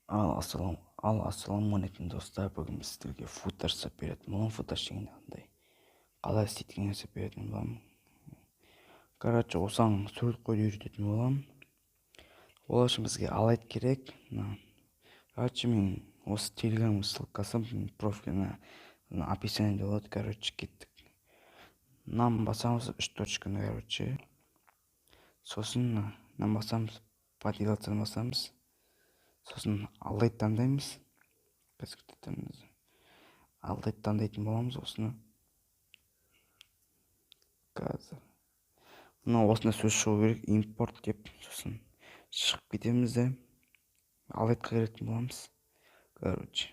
Ассалаумағалейкум достар. Бүгін біз сіздерге футаж жасап беретін боламын. Футаж дегенде қандай қалай істейтінін жасап беретін боламын. Короче, осыған сурет қоюды үйрететін боламын. Ол үшін бізге алайт керек. Короче, мен осы телеграм ссылкасы профиліне описаниеде болады. Короче, кеттік. Мынаны басамыз, 3 точканы, короче. Сосын мынаны басамыз, поделаться басамыз. Сосын алайт таңдаймыз. Алайт таңдайтын боламыз осыны. Қазір мына осында сөз шығу керек, импорт деп. Сосын шығып кетеміз де алайтқа кіретін боламыз. Короче,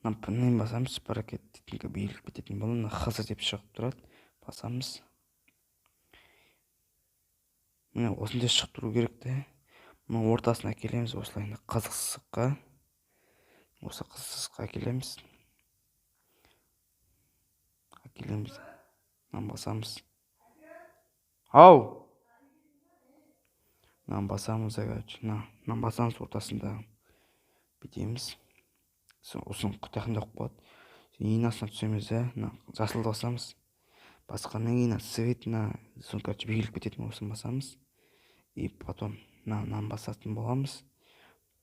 мына басамыз, паракет дейтінге белгілеп кететін боламыз. Хз деп шығып тұрады. Басамыз. Міне осындай шығып тұру керек те. Мына ортасына әкелеміз осылай қызықсызға. Осы қызықсызға әкелеміз. Мына басамыз. Ау! Мына басамыз, короче. Мына басамыз ортасында. Бітеміз. Осыны құтақында қойып болады. Ең астына түсеміз де, жасылды басамыз. Басқаннан кейін цветіне, соны короче белгілеп кететін осыны басамыз. И потом мынаны басатын боламыз.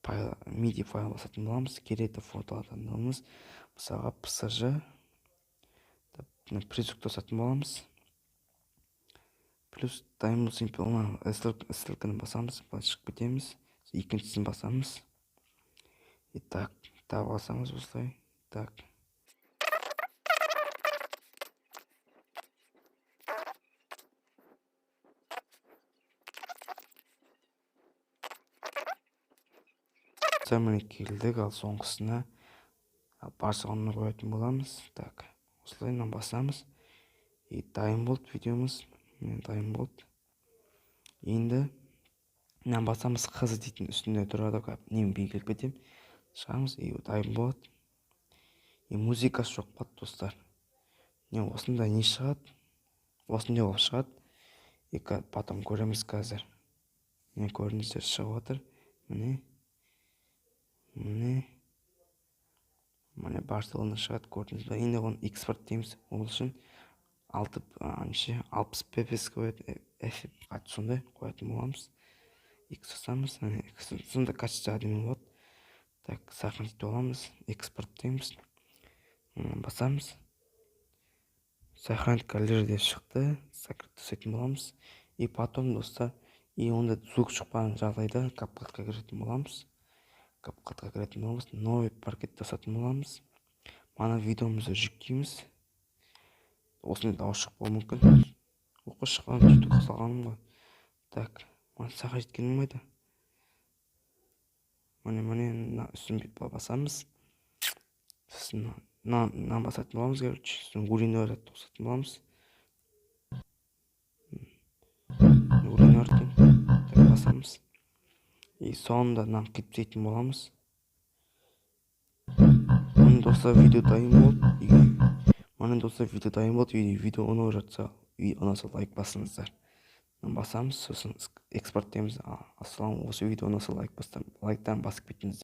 MIDI файл басатын боламыз. Керекті фото алатын боламыз. Мысалға PSJ. Призук басатын боламыз. Плюс Time Simple ссылканы басамыз. Шығып кетеміз. Екіншісін басамыз. И так, басамыз осылай. Так. Міне келдік, ал соңғысына барсығына қоятын боламыз. Так, осылай басамыз. И дайын болды видеомыз. Дайын болды. Енді басамыз, қызы дейтін үстінде тұрады. Нені белгілеп кетем. Шығамыз, и дайын болады. И музыкасы жоқ болады, достар. Осында не шығады? Осындай болып шығады. И потом көреміз қазір. Міне көріністер шығып отыр. Міне Барселона шығады, көрдіңіз бе? Енді оны экспорт дейміз. Ол үшін 60 pps сондай қоятын боламыз. X басамыз. Сонда качество әдемі болады. Так, сохранить боламыз. Экспорт дейміз. Басамыз. Сохранить коллеж деп шықты. Сохранить боламыз. И потом, достар, и онда звук шықпаған жағдайда капкатқа кіретін боламыз. Новый паркет жасатын боламыз. Мана видеомызды жүктейміз. Осындай дауыс шықпауы мүмкін. Оқы шыққан сөйтіп салғаным ғой. Так, саға жеткенім қайда? Міне үстін басамыз. Сосын басатын боламыз, короче. Сосын уринді қосатын боламыз. Так, басамыз. И соңында қиптейтін боламыз. Міне достар, видео дайын болды. Видео ұнап жатса, ұнаса лайк басыңыздар. Басамыз, сосын экспорт дейміз. Ассалам, осы видео ұнаса лайктан басып кеттіңіздер.